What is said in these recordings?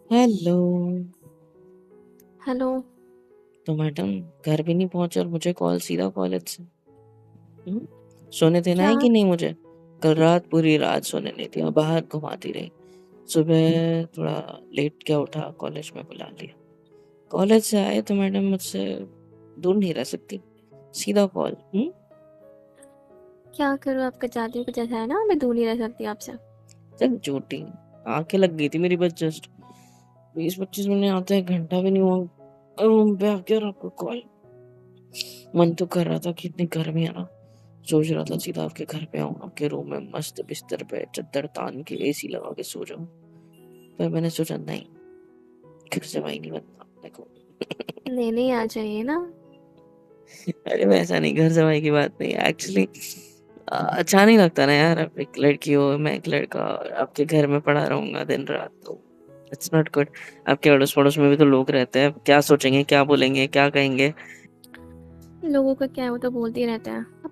Hello. Hello. तो madam घर भी नहीं पहुंचे और मुझे कॉल सीधा कॉलेज से। हम्म? सोने देना क्या? है कि नहीं मुझे? कल रात पूरी रात सोने नहीं दिया, बाहर घुमाती रही। सुबह थोड़ा लेट क्या उठा, कॉलेज में बुला लिया। कॉलेज से आए तो मैडम मुझसे दूर नहीं रह सकती, सीधा कॉल। क्या करूँ, आपका जादू कुछ ऐसा है ना, मैं दूर नहीं रह सकती आपसे। चल झूठी। आंखें लग गई थी मेरी, बस जस्ट 20-25 मिनट आते हैं, घंटा भी नहीं हुआ रूम पे आके और आपको कॉल। मन तो कर रहा था कि इतनी गर्मी है ना, सोच रहा था सीधा आपके घर पे आऊं, आपके रूम में मस्त बिस्तर पे चद्दर तान के एसी लगा के सो जाऊं। पर मैंने सोचा नहीं, घर जवाई नहीं बनना देखो। लेने आ जाइए ना। अरे वैसा नहीं, घर जवाई की बात नहीं एक्चुअली। अच्छा नहीं लगता ना यार, आप एक लड़की हो, मैं एक लड़का, और आपके घर में पड़ा रहूंगा दिन रात, तो इट्स नॉट गुड। आपके अड़ोस पड़ोस में भी तो लोग रहते हैं, क्या सोचेंगे, क्या बोलेंगे, क्या कहेंगे? लोगों का क्या है, वो तो बोलते ही रहते हैं। अब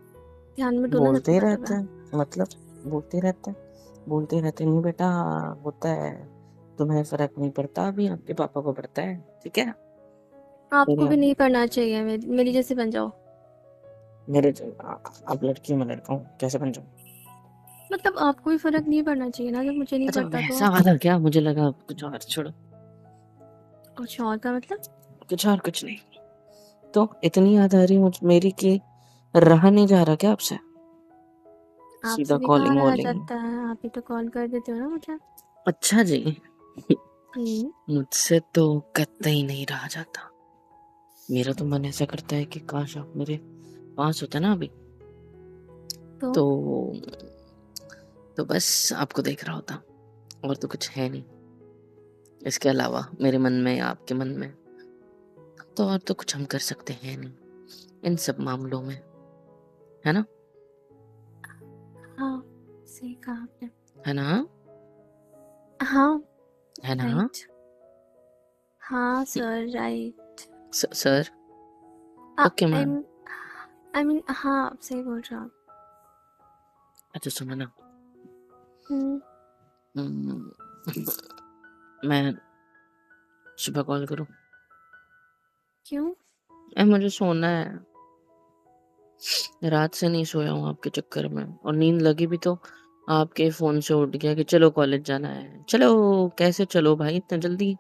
ध्यान में तो ना बोलते सबकी ही बातों रहते का। हैं मतलब, बोलते रहते हैं, बोलते रहते नहीं बेटा, होता है। तुम्हें फर्क नहीं पड़ता, अभी आपके पापा को पड़ता है, ठीक है। आपको मेरे भी नहीं पढ़ना चाहिए, मेरी जैसे बन जाओ। मेरे आप लड़की हो, मैं लड़का हूँ, कैसे बन जाऊँ? मतलब आपको भी फर्क नहीं पड़ना चाहिए ना, जब मुझे नहीं अच्छा पड़ता तो। वैसा वाला क्या, मुझे लगा कुछ और, छोड़ो। कुछ और का मतलब? कुछ और कुछ नहीं। तो इतनी याद आ रही मुझ मेरी कि रहा नहीं जा रहा क्या आपसे? सीधा आपसे भी कहाँ कॉलिंग रहा वॉलिंग। जाता है, आप ही तो कॉल कर देते हो ना मुझे। अच्छा जी। हम्म। मुझसे तो कतई नहीं रहा जाता। मेरा तो मन ऐसा करता है कि काश आप मेरे पास होते ना अभी, तो तो बस आपको देख रहा होता, और तो कुछ है नहीं इसके अलावा मेरे मन में या आपके मन में। तो और तो कुछ हम कर सकते हैं नहीं इन सब मामलों में, है ना? हाँ, सही कहा आपने। है ना? हाँ। है ना? राइट। हाँ sir, right. Sir. Okay I ma'am. I mean हाँ, आप सही बोल रहे हो आप। अच्छा सुनो ना। हम्म। हम्म, मैं सुबह कॉल करूं? क्यों? मुझे सोना है, रात से नहीं सोया हूँ आपके चक्कर में, और नींद लगी भी तो आपके फोन से उठ गया कि चलो कॉलेज जाना है। चलो कैसे चलो भाई इतना जल्दी?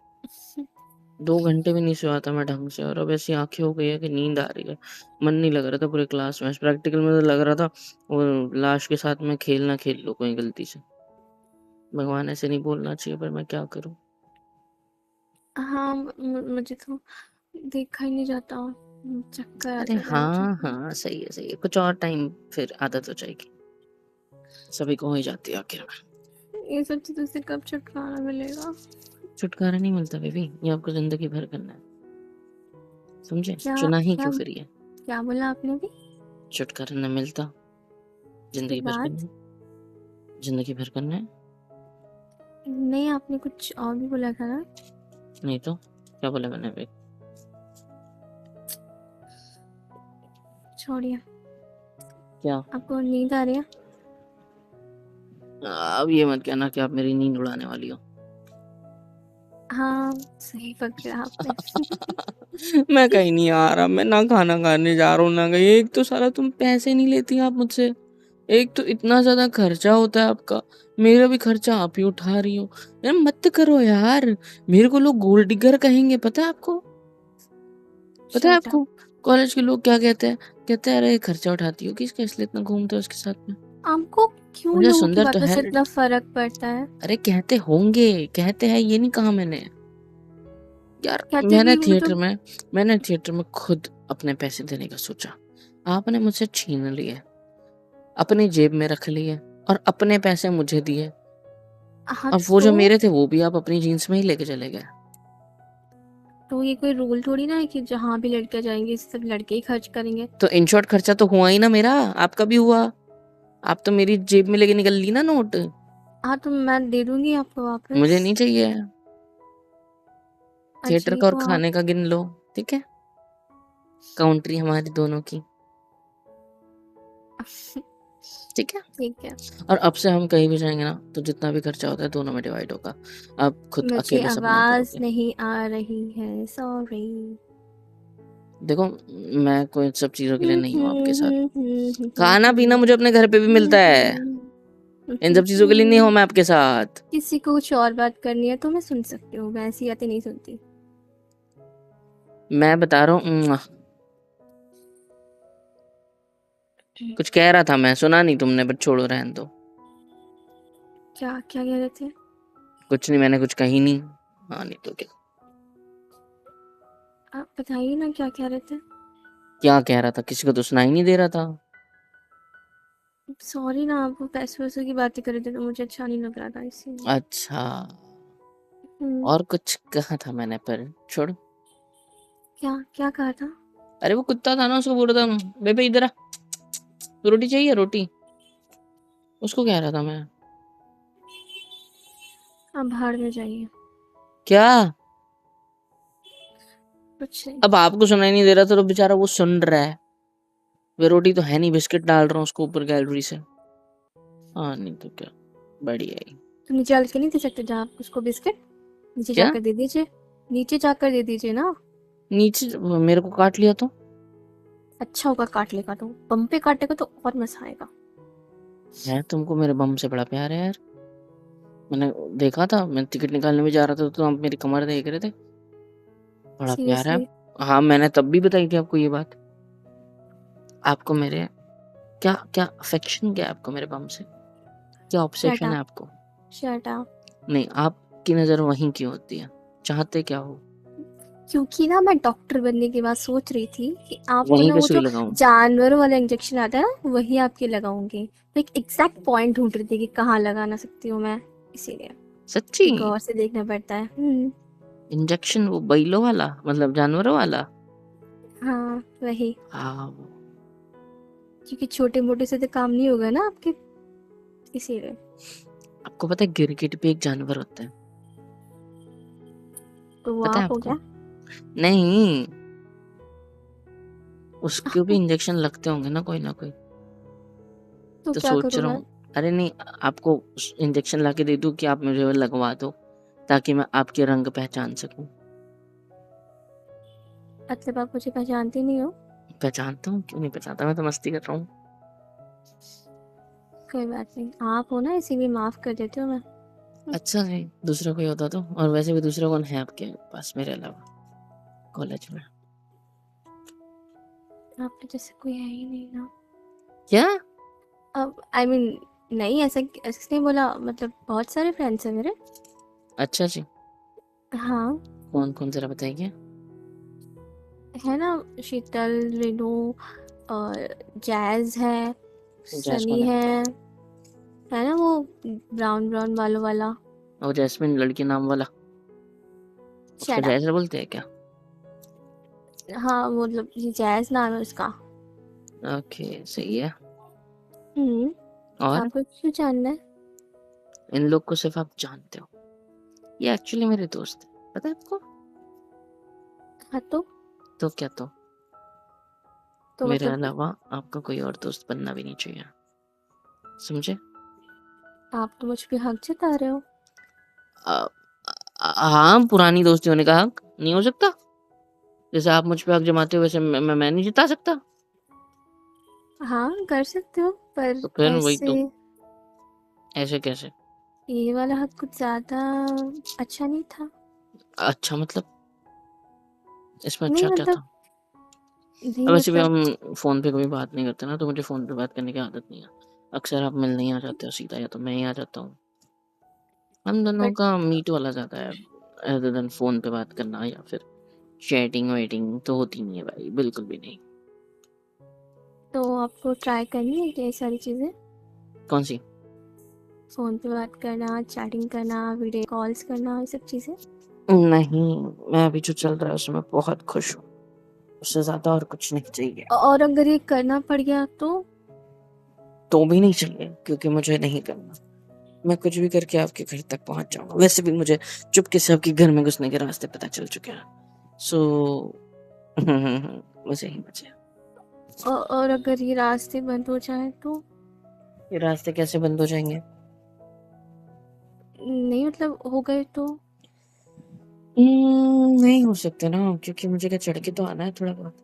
2 घंटे भी नहीं सोया था मैं ढंग से, और अब ऐसी आंखें हो गई है कि नींद आ रही है। मन नहीं लग रहा था पूरे क्लास में, प्रैक्टिकल में तो लग रहा था वो लाश के साथ में खेल ना खेल लो कोई गलती से। भगवान ऐसे नहीं बोलना चाहिए, पर मैं क्या करूं। हाँ, मुझे तो देखा ही नहीं जाता। चक्कर आ अरे जाता है मुझे। हाँ हाँ, सही है, कुछ और टाइम फिर आदत हो जाएगी, सभी को हो ही जाती है आखिर में। ये सब चीज़ों से कब छुटकारा मिलेगा? छुटकारा नहीं मिलता बेबी, ये आपको जिंदगी भर करना है, समझे? क्या? चुना ही क्या? क्यों फिर ये? क्या बोला आपने भी? छुटकारा न मिलता, उसके जिंदगी भर बाद? करना है, जिंदगी भर करना है। नहीं, आपने कुछ और भी बोला था ना। नहीं तो क्या बोला मैंने अभी? छोड़िए। क्या? आपको नींद आ रही है? अब ये मत कहना कि आप मेरी नींद उड़ाने वाली हो। हाँ, सही पकड़ा आपने। मैं कहीं नहीं आ रहा, मैं ना खाना खाने जा रहा हूँ ना कहीं। एक तो सारा तुम पैसे नहीं लेती आप मुझसे, एक तो इतना ज्यादा खर्चा होता है आपका, मेरा भी खर्चा आप ही उठा रही हो। यार मत करो यार, मेरे को लोग गोल्ड डिगर कहेंगे, पता है आपको? पता है शट अप। आपको? कॉलेज के लोग क्या कहते हैं? कहते हैं अरे खर्चा उठाती हो किसका, इसलिए इतना घूमते हो उसके साथ में। आपको क्यों मुझे लोगों की सुंदर तो बातों है। से इतना फर्क पड़ता है? अरे कहते होंगे, कहते हैं, ये नहीं कहा मैंने। यार कहते भी होंगे तो। मैंने थिएटर में खुद अपने पैसे देने का सोचा, आपने मुझसे छीन लिए, अपनी जेब में रख लिए, और अपने पैसे मुझे दिए। हाँ, अब वो जो मेरे थे वो भी आप अपनी जीन्स में ही लेके चले गए। तो ये कोई रूल थोड़ी ना है कि जहाँ भी लड़कियां जाएंगी सिर्फ लड़के ही खर्च करेंगे। तो इन शॉर्ट खर्चा तो हुआ ही ना मेरा, आपका भी हुआ। आप तो मेरी जेब में लेके निकल ली ना नोट। हाँ, तो मैं दे दूंगी आपको वापस। मुझे नहीं चाहिए। थिएटर का अजीब और हो आप। खाने का गिन लो, ठीक है, काउंट्री हमारी दोनों की। ठीक है? ठीक है। और अब से हम कहीं भी जाएँगे ना, तो जितना भी खर्चा होता है दोनों में डिवाइड होगा। आप खुद मुझे अकेले सब नहीं आवाज़ करोगे। नहीं आ रही है, सॉरी। देखो, मैं कोई इन सब चीज़ों के लिए हुँ, नहीं हूँ आपके हुँ, साथ। हुँ, हुँ, हुँ, हुँ, खाना-पीना हुँ, मुझे अपने घर पे भी हुँ, मिलता है। हुँ, हुँ, इन हुँ, सब चीज़ों के लिए नहीं हूँ हुँ। मैं आपके साथ। किसी को कुछ और बात करनी है तो मैं सुन सकती हूँ, मैं ऐसी बातें नहीं सुनती। मैं बता रहा हूँ कुछ कह रहा था मैं, सुना नहीं तुमने, बट छोड़ो रहने दो। क्या क्या कह रहे थे? कुछ नहीं, मैंने कुछ कही नहीं। हाँ, नहीं तो क्या। आप बताइए ना क्या कह रहे थे? क्या कह रहा था? किसी को तो सुनाई नहीं दे रहा था। सॉरी ना, आप वो पैसों-वैसों की बातें कर रहे थे तो मुझे अच्छा नहीं लग रहा था इसीलिए। अच्छा, हुँ, और कुछ कहा था मैंने, पर छोड़ो। क्या क्या कहा था? अरे वो कुत्ता था ना, उसको बोल रहा था, बेबे इधर आ, रोटी चाहिए रोटी? उसको कह रहा था मैं। आप भाड़ में जाइए, क्या? कुछ नहीं। अब आपको सुनाई नहीं दे रहा था तो बेचारा वो सुन रहा है। वे रोटी तो है नहीं, बिस्किट डाल रहा हूँ उसको ऊपर गैलरी से। हाँ, नहीं तो क्या। बढ़िया ही। तो नीचे डाल के नहीं दे सकते जहाँ आप उसको बिस्किट? नीचे क्या? जाकर दे दीजिए, नीचे जाकर दे दीजिए ना। नीचे मेरे को काट लिया तो? अच्छा होगा काट लेगा तो, बम पे काटेगा तो और मज़ा आएगा। है, तुमको मेरे बम से बड़ा प्यार है यार। मैंने देखा था, मैं टिकट निकालने में जा रहा था तो आप मेरी कमर देख रहे थे। बड़ा प्यार है। सीरियसली? हाँ, मैंने तब भी बताई थी आपको ये बात। आपको मेरे क्या क्या अफेक्शन क्या है आपको मेरे बम से? क्या शट ऑब्सेशन है अप, आपको? Shut up. नहीं, आपकी नज़र वहीं क्यों होती है? चाहते क्या हो? क्योंकि ना मैं डॉक्टर बनने के बाद सोच रही थी कि आपको वहीं ना पे वो सुई जो लगाऊं? जानवरों वाला इंजेक्शन आता है ना वही आपके लगाऊंगी। तो एक एग्जैक्ट पॉइंट ढूंढ रही थी कि कहाँ लगाना सकती हूँ मैं, इसीलिए सच्ची? गौर से देखना पड़ता है। इंजेक्शन वो बैलों वाला, मतलब जानवरों वाला? हाँ वही, हाँ। क्योंकि छोटे मोटे से तो काम नहीं होगा ना आपके, इसीलिए। आपको पता है गिरगिट भी एक जानवर होता है? तो वो पता है आप हो आपको? क्या? नहीं, उसको भी इंजेक्शन लगते होंगे ना कोई ना कोई। तो तो क्या सोच करूँ रहा मैं? हूँ, अरे नहीं, आपको इंजेक्शन लाके दे दूं कि आप मुझे वो लगवा दो, ताकि मैं आपके रंग पहचान सकूं। मतलब आप मुझे पहचानती नहीं हो? पहचानता हूँ, क्यों नहीं पहचानता, मैं तो मस्ती कर रहा हूँ। कोई बात नहीं, आप हो ना इसीलिए माफ कर देती हूँ मैं। अच्छा है, दूसरा कोई होता तो। और वैसे भी दूसरा कौन है आपके पास मेरे अलावा कॉलेज में? आपके जैसे कोई है ही नहीं ना। क्या? अब आई मीन, नहीं ऐसा ऐसे नहीं बोला, मतलब बहुत सारे फ्रेंड्स हैं मेरे। अच्छा जी। हाँ, कौन कौन जरा बताइए। है ना, शीतल, रेनू और जैज़ है, जैस सनी कौन है? है ना वो ब्राउन ब्राउन बालों वाला। और जैस्मिन लड़की नाम वाला, उसको शट अप। जैस बोलते हैं क्या? हाँ मतलब ये जैज़ नाम है उसका। ओके, सही है। हम्म। और आपको क्यों जानना है? इन लोग को सिर्फ आप जानते हो। ये एक्चुअली मेरे दोस्त है, पता है आपको? हाँ तो क्या तो? तो मेरे मतलब अलावा आपका कोई और दोस्त बनना भी नहीं चाहिए, समझे? आप तो मुझ पे हक जता रहे हो। अ, हाँ, पुरानी दोस्ती होने का हक नहीं हो सकता? जैसे आप मुझ पे हक जमाते हो वैसे मैं नहीं जता सकता? हाँ कर सकते हो, पर तो फिर वही ऐसे तो। ऐसे कैसे? ये वाला हक कुछ ज़्यादा अच्छा नहीं था। अच्छा मतलब? इसमें नहीं अच्छा क्या मतलब, था? नहीं अब वैसे भी मतलब, हम फ़ोन पे कभी बात नहीं करते ना, तो मुझे फ़ोन पे बात करने की आदत नहीं है। अक्सर आप मिलने ही आ जाते हो सीधा, या तो मैं ही आ जाता हूँ। हम दोनों बट का मीट वाला ज़्यादा है, अदर देन फ़ोन पे बात करना या फिर चैटिंग-वैटिंग तो होती नहीं है भाई, बिल्कुल भी नहीं। तो आपको ट्राई करनी है क्या ये सारी चीज़ें? कौन-सी? फ़ोन पे बात करना, चैटिंग करना, वीडियो कॉल्स करना, ये सब चीज़ें? नहीं, मैं अभी जो चल रहा है उसमें बहुत खुश हूँ। उससे ज़्यादा और कुछ नहीं चाहिए। और अगर ये करना पड़ गया तो भी नहीं चाहिए, क्योंकि मुझे नहीं करना। मैं कुछ भी करके आपके घर तक पहुँच जाऊँगा। वैसे भी मुझे चुपके से आपके घर में घुसने के रास्ते पता चल चुके हैं। सो मुझे ही बचे। और अगर ये रास्ते बंद हो जाए तो? ये रास्ते कैसे बंद हो जाएंगे? नहीं मतलब हो गए तो? नहीं हो सकते ना, क्योंकि मुझे क्या चढ़ के तो आना है थोड़ा बहुत।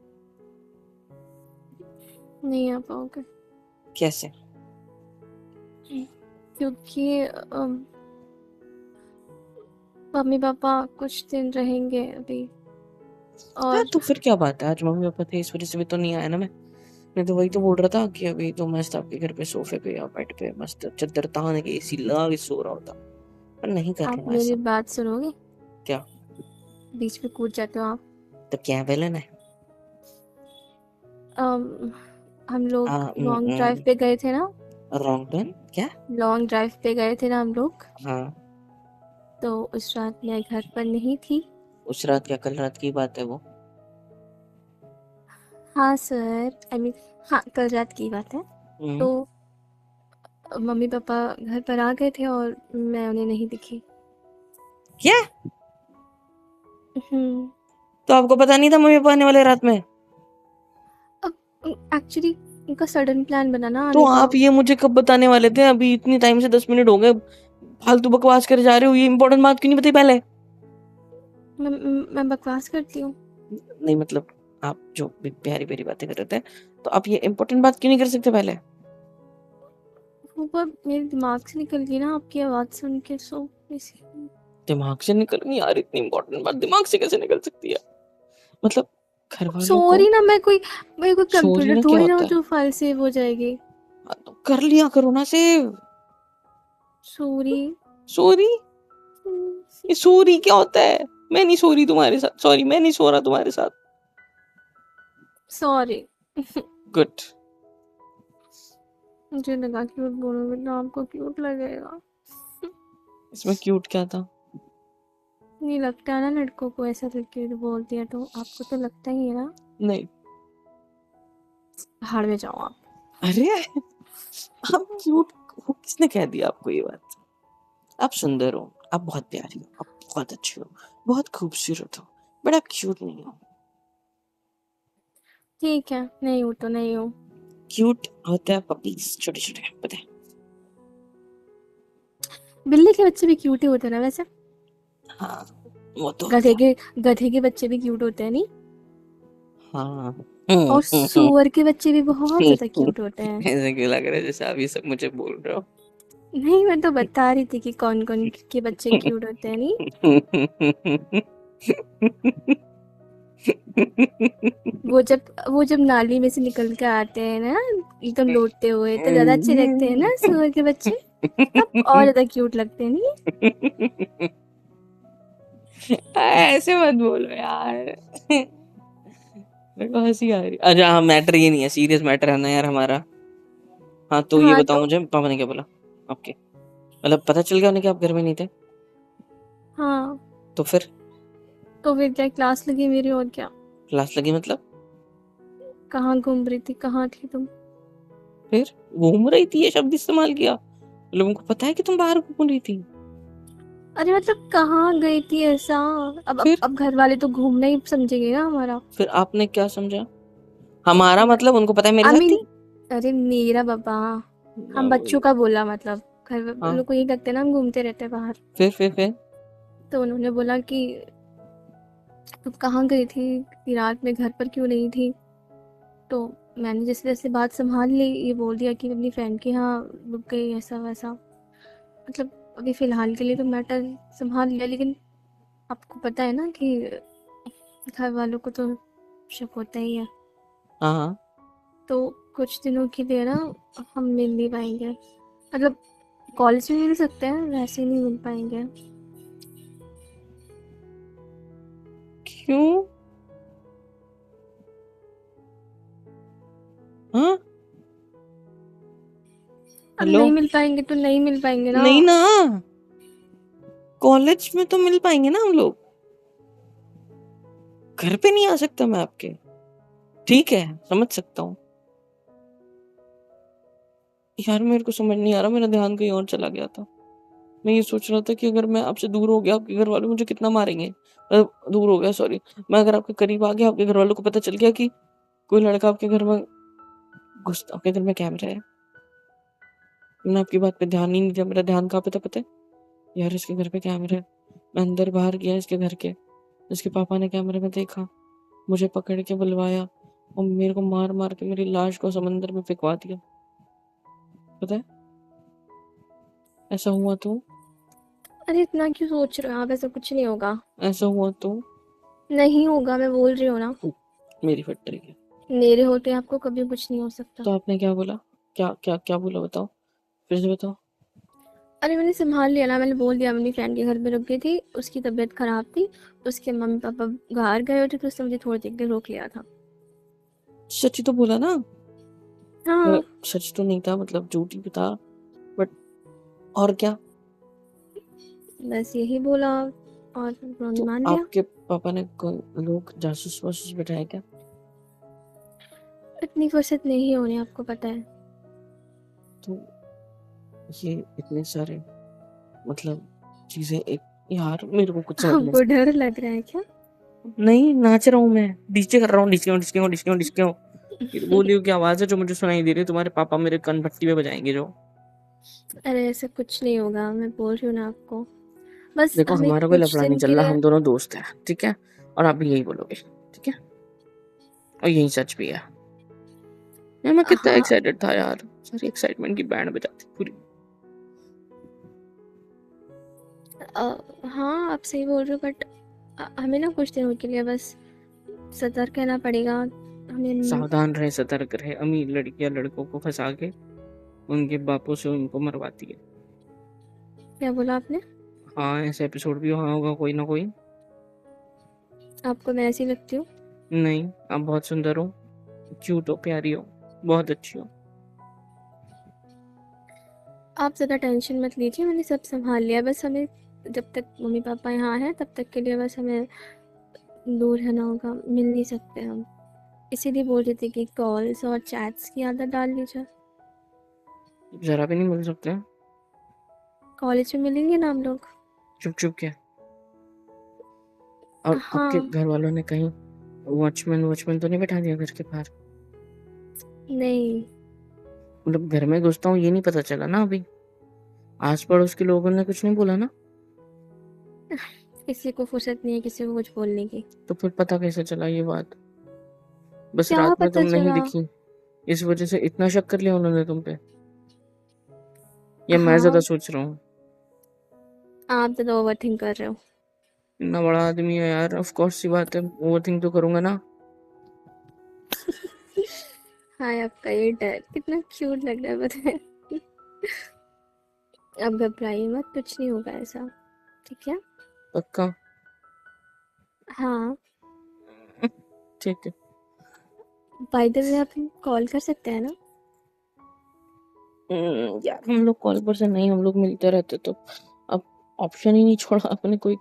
नहीं आ पाओगे कैसे? क्योंकि मम्मी पापा कुछ दिन रहेंगे अभी। हाँ और तो फिर क्या बात है, आज मम्मी पापा थे इस वजह से भी तो नहीं आया ना मैं तो वही तो बोल रहा था कि अभी तो मस्त आपके घर पे सोफे पे या बेड पे मस्त चद्दर तान के एसी लगा के सो रहा होता, पर नहीं कर आप रहा मेरी ऐसा। बात सुनोगे? क्या? बीच में कूद जाते हो आप। तो क्या विलन है? हम लोग लॉन्ग ड्राइव पे गए थे ना। रॉन्ग टर्न क्या? लॉन्ग ड्राइव पे गए थे ना हम लोग। हाँ। तो उस रात मैं घर पर नहीं थी। उस रात क्या, कल रात की बात है वो? हाँ सर, आई मीन हाँ कल रात की बात है। तो मम्मी पापा घर पर आ गए थे और मैं उन्हें नहीं दिखी। क्या? हम्म। तो आपको पता नहीं था मम्मी पापा आने वाले रात में? अब एक्चुअली उनका सडन प्लान बना ना तो आने का। आप ये मुझे कब बताने वाले थे? अभी इतनी टाइम से 10 मिनट हो गए, फालतू बकवास करे जा रहे हो। ये इंपॉर्टेंट बात क्यों नहीं बताई पहले? मैं बकवास करती हूँ। नहीं मतलब आप जो भी प्यारी प्यारी बातें कर रहे थे, तो आप ये इंपॉर्टेंट बात क्यों नहीं कर सकते पहले? वो पर मेरे दिमाग से निकल गई ना आपकी आवाज़ सुन के, सो इसीलिए। दिमाग से निकल गई यार? इतनी इंपॉर्टेंट बात दिमाग से कैसे निकल सकती है? मतलब घर वालों को सॉरी ना, मैं कोई सॉरी कंप्यूटर ना क्या थोड़ी ना होता हूँ है? जो फाइल सेव हो जाएगी। हाँ, तो कर लिया करो ना सेव। सॉरी। सॉरी? ये सॉरी क्या होता है? मैं नहीं सो रही तुम्हारे साथ, सॉरी मैं नहीं सो रहा तुम्हारे साथ। सॉरी। गुड। मुझे लगा क्यूट बोलोगे तो आपको क्यूट लगेगा। इसमें क्यूट क्या था? नहीं लगता है ना लड़कों को, ऐसा तो क्यूट बोलती है तो आपको तो लगता ही है ना। नहीं। भाड़ में जाओ आप। अरे आप क्यूट हो, किसने कह दिया आपको ये बात? आप सुंदर हो, आप बहुत प्यारी हो, आप बहुत अच्छी हो, बहुत खूबसूरत हो, बट आप क्यूट नहीं हो। ठीक है, नहीं हूँ तो नहीं हूँ। क्यूट होता है पपीज, छोटे छोटे, पता है? बिल्ली के बच्चे भी क्यूट ही होते हैं ना वैसे। हाँ वो तो होता गधे है। के गधे के बच्चे भी क्यूट होते हैं नहीं। हाँ। और सुअर के बच्चे भी बहुत ज्यादा क्यूट होते हैं। ऐसे क्यों लग रहा है जैसे आप ये सब मुझे बोल रहे हो? नहीं मैं तो बता रही थी कि कौन कौन के बच्चे क्यूट होते हैं नहीं। वो जब नाली में से निकल के आते हैं ना एकदम लौटते हुए, तो ज्यादा अच्छे लगते हैं ना सुअर के बच्चे। तब और ज्यादा क्यूट लगते हैं नहीं। ऐसे मत बोलो यार। मेरे को हंसी आ रही। अच्छा हाँ, मैटर ये नहीं है, सीरियस मैटर है ना यार हमारा। हाँ तो ये हाँ बताओ तो। मुझे, पापा ने क्या बोला आपके? मतलब पता चल गया उन्हें कि आप घर में नहीं थे? हाँ तो फिर? तो फिर क्या क्लास लगी मेरी, और क्या। क्लास लगी मतलब? कहाँ घूम रही थी, कहाँ थी तुम? फिर घूम रही थी, ये शब्द इस्तेमाल किया? लोगों को पता है कि तुम बाहर घूम रही थी। अरे मतलब कहाँ गई थी ऐसा। अब अब, फिर अब घर वाले तो घूमना ही समझेंगे ना हमारा। फिर आपने क्या समझा? हमारा मतलब उनको पता है मेरे आई साथ मीन, थी। अरे मेरा बाबा, मैं हम बच्चों वही- का बोला मतलब। घर हाँ वालों को यही लगता है ना हम घूमते रहते हैं बाहर। फिर तो उन्होंने बोला कि तुम कहाँ गई थी, इतनी रात में घर पर क्यों नहीं थी। तो मैंने जैसे जैसे बात संभाल ली, ये बोल दिया कि अपनी फ्रेंड के यहाँ रुक गई, ऐसा वैसा। मतलब अभी फ़िलहाल के लिए तो मैटर संभाल लिया, लेकिन आपको पता है ना कि घर वालों को तो शक होता ही है। हाँ हाँ। तो कुछ दिनों के लिए ना हम मिल नहीं पाएंगे। मतलब कॉलेज में मिल सकते हैं, वैसे नहीं मिल पाएंगे। क्यों? हाँ। अब हेलो। नहीं मिल पाएंगे तो नहीं मिल पाएंगे ना। नहीं ना, कॉलेज में तो मिल पाएंगे ना हम लोग। घर पे नहीं आ सकता मैं आपके? ठीक है, समझ सकता हूँ। यार मेरे को समझ नहीं आ रहा, मेरा ध्यान कहीं और चला गया था। मैं ये सोच रहा था कि अगर मैं आपसे दूर हो गया, आपके घर वाले मुझे कितना मारेंगे। दूर हो गया सॉरी। मैं अगर आपके करीब आ गया, आपके घर वालों को पता चल गया कि कोई लड़का आपके घर में आपके घर में कैमरा है, मैंने आपकी बात पे ध्यान ही नहीं दिया। मेरा ध्यान कहाँ पे था पता है? यार इसके घर पे कैमरा है। मैं अंदर बाहर गया इसके घर के, इसके पापा ने कैमरे में देखा, मुझे पकड़ के बुलवाया और मेरे को मार मार के मेरी लाश को समंदर में फेंकवा दिया। पता है ऐसा हुआ तो? अरे इतना क्यों सोच रहे हो आप? ऐसा कुछ नहीं होगा। ऐसा हुआ तो नहीं होगा, मैं बोल रही हूँ ना। मेरी फैक्ट्री है। मेरे होते आपको कभी कुछ नहीं हो सकता। तो आपने क्या बोला? क्या क्या क्या बोला बताओ, फिर से बताओ। अरे मैंने संभाल लिया ना, मैंने बोल दिया अपनी फ्रेंड के घर पे रुक गई थी, उसकी तबीयत खराब थी, उसके मम्मी पापा बाहर गए हुए थे तो उसने मुझे थोड़ी देर के लिए रोक लिया था। सच ही तो बोला ना। हाँ। सच तो नहीं था, मतलब झूठी भी था, बट और क्या? बस यही बोला और उन्होंने तो मान लिया। आपके पापा ने लोग जासूस वासूस बैठाए क्या? इतनी फुर्सत नहीं होनी, आपको पता है। तो ये इतने सारे मतलब चीजें एक, यार मेरे को कुछ समझ नहीं। आपको डर लग रहा है क्या? नहीं, नाच रहा हूँ मैं, डीजे कर रहा हूँ, डिस्को डिस्को डिस्को डिस्को। ये तो बोलियो की आवाज है जो मुझे सुनाई दे रही है, तुम्हारे पापा मेरे कन भट्टी पे बजाएंगे जो। अरे ऐसा कुछ नहीं होगा, मैं बोल रही हूँ ना आपको। बस देखो हमें हमारा कोई कुछ लफड़ा नहीं दिन चल के रहा, लिए। हम दोनों दोस्त हैं, ठीक है? और आप भी यही बोलोगे, ठीक है? और यही सच भी है। यार मैं कितना हाँ। एक्साइटेड था यार, सारी एक्साइटमेंट की बैंड बजाती पूरी। हाँ आप सही बोल रहे हो, बट हमें ना कुछ दिनों के लिए बस सतर्क रहना पड़ेगा हमें। सावधान रहे, सतर्क रहे। अमीर लड़कियां लड़कों को फंसा के उनके बापों से उनको मरवाती है। क्या बोला आपने? हाँ, ऐसे एपिसोड भी वहाँ होगा कोई ना कोई। आपको मैं ऐसी लगती हूँ? नहीं, आप बहुत सुंदर हो, क्यूट हो, प्यारी हो, बहुत अच्छी हो। आप ज़्यादा टेंशन मत लीजिए, मैंने सब संभाल लिया। बस हमें जब तक मम्मी पापा यहाँ हैं तब तक के लिए बस हमें दूर रहना होगा, मिल नहीं सकते हम। इसीलिए बोल रही थी कि कॉल्स और चैट्स की आदत डाल लीजिए। जरा भी नहीं मिल सकते? कॉलेज में मिलेंगे ना हम लोग। चुप चुप के। और आपके हाँ। घर वालों ने कहीं वॉचमैन वॉचमैन तो नहीं बैठा दिया घर के बाहर? नहीं। मतलब घर में घुसता हूँ ये नहीं पता चला ना अभी? आस पड़ोस के लोगों ने कुछ नहीं बोला ना? किसी को फुर्सत नहीं है किसी को कुछ बोलने की। तो फिर पता कैसे चला ये बात? बस क्या रात में पता तुम नहीं चला? दिखी, इस वजह से इतना शक कर लिया उन्होंने तुम पे? या मैं ज्यादा हाँ। सोच रहा हूँ? आप तो ओवर थिंक कर रहे हो। इतना बड़ा आदमी है यार, ऑफ कोर्स सी बात है, ओवरथिंक तो करूंगा ना। हाँ आपका ये डर कितना क्यूट लग रहा है, पता है। अब घबराइए मत, कुछ नहीं होगा ऐसा, ठीक है? पक्का? हाँ। ठीक है। बाय द वे आप कॉल कर सकते हैं ना? यार हम लोग कॉल पर से नहीं, हम लोग मिलते रहते तो अब ऑप्शन ही नहीं छोड़ा आपने कोई,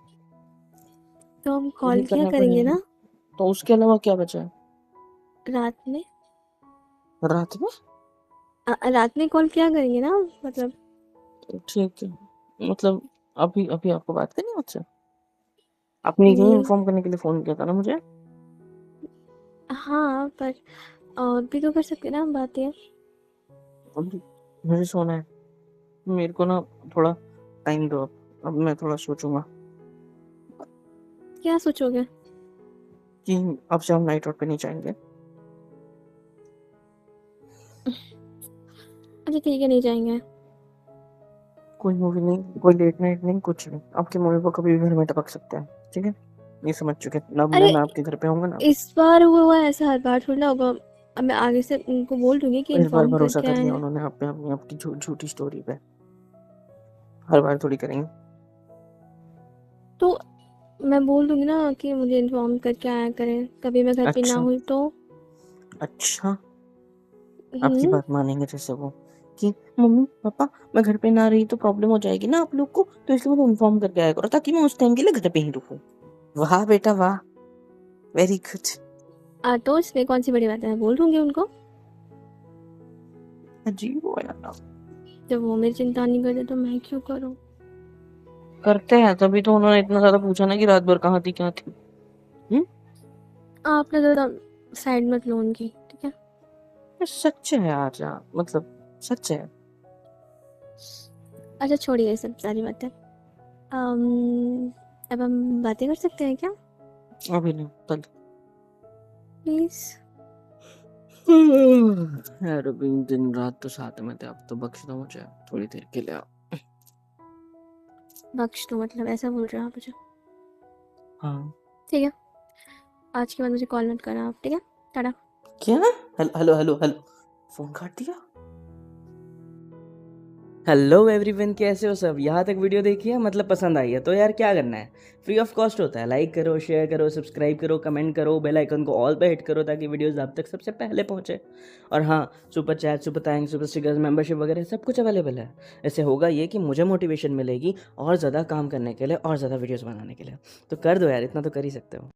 तो हम यही कॉल किया करना करेंगे पड़ेगा। ना तो उसके अलावा क्या बचा है? रात में। रात में? रात में कॉल किया करेंगे ना, मतलब। ठीक है, मतलब अभी अभी आपको बात करनी है मुझसे? आपने यही नहीं। इन्फॉर्म करने के लिए फोन किया था ना मुझे? हाँ पर और भी तो कर सकते हैं ना हम बातें। अभी मुझे सोना है, मेरे को ना थोड़ा टाइम दो, अब मैं थोड़ा सोचूंगा क्या सोचोगे? कि अब से हम नाइट आउट पे नहीं जाएंगे। अच्छा ठीक है, नहीं जाएंगे। कोई मूवी नहीं, कोई लेट नाइट नहीं, कुछ नहीं। आपके मम्मी पापा कभी भी घर में टपक सकते हैं, ठीक है? ये समझ चुके हैं ना? अरे मैं आपके घर पे आऊंगा ना, इस बार हुआ है ऐसा, हर बार थोड़ी ना होगा। अब मैं आगे से उनको बोल दूंगी कि इस बार इन्फॉर्म भरोसा करके कर आए लिया हैं। उन्होंने आप पे, अपनी आपकी झूठी स्टोरी पे। हर बार थोड़ी करेंगे। तो मैं बोल दूंगी ना कि मुझे इन्फॉर्म करके आया करें, कभी मैं घर पे ना अच्छा हुई तो। अच्छा, आपकी हम्म। बात मानेंगे जैसे वो कि मम्मी पापा मैं घर पे ना रही तो प्रॉब्लम हो जाएगी ना आप लोग को, तो इसलिए मुझे इन्फॉर्म करके आया करो ताकि मैं उस टाइम के लिए घर पे ही रुकूं। वाह बेटा वाह, वेरी गुड। तो इसमें कौन सी बड़ी बात है, मैं बोल दूंगी उनको। अजीब हो यार। जब वो मेरी चिंता नहीं करते तो मैं क्यों करूँ? करते हैं तभी तो उन्होंने इतना ज्यादा पूछा ना कि रात भर कहाँ थी क्या थी। आपने ज़्यादा साइड मत लो उनकी, ठीक है? सच है यार, मतलब सच है। अच्छा छोड़िए ये सब सारी बातें। अब हम बातें कर सकते हैं क्या? अभी नहीं, कल। प्लीज। यार अभी दिन रात तो साथ में थे, अब तो बख्श दो मुझे थोड़ी देर के लिए। बख्श दो मतलब ऐसा बोल रहे हो आप मुझे? हाँ। ठीक है, आज के बाद मुझे कॉल मत करना आप, ठीक है? टाटा। क्या? Hello hello hello hello, phone काट दिया। हेलो एवरीवन, कैसे हो सब? यहाँ तक वीडियो देखी है, मतलब पसंद आई है तो यार क्या करना है, फ्री ऑफ कॉस्ट होता है। लाइक करो, शेयर करो, सब्सक्राइब करो, कमेंट करो, बेल आइकन को ऑल पे हिट करो ताकि वीडियोस आप तक सबसे पहले पहुंचे। और हाँ, super chat, super thanks, super stickers, membership वगैरह सब कुछ अवेलेबल है। इससे होगा ये कि मुझे मोटिवेशन मिलेगी और ज़्यादा काम करने के लिए और ज़्यादा वीडियोज़ बनाने के लिए। तो कर दो यार, इतना तो कर ही सकते हो।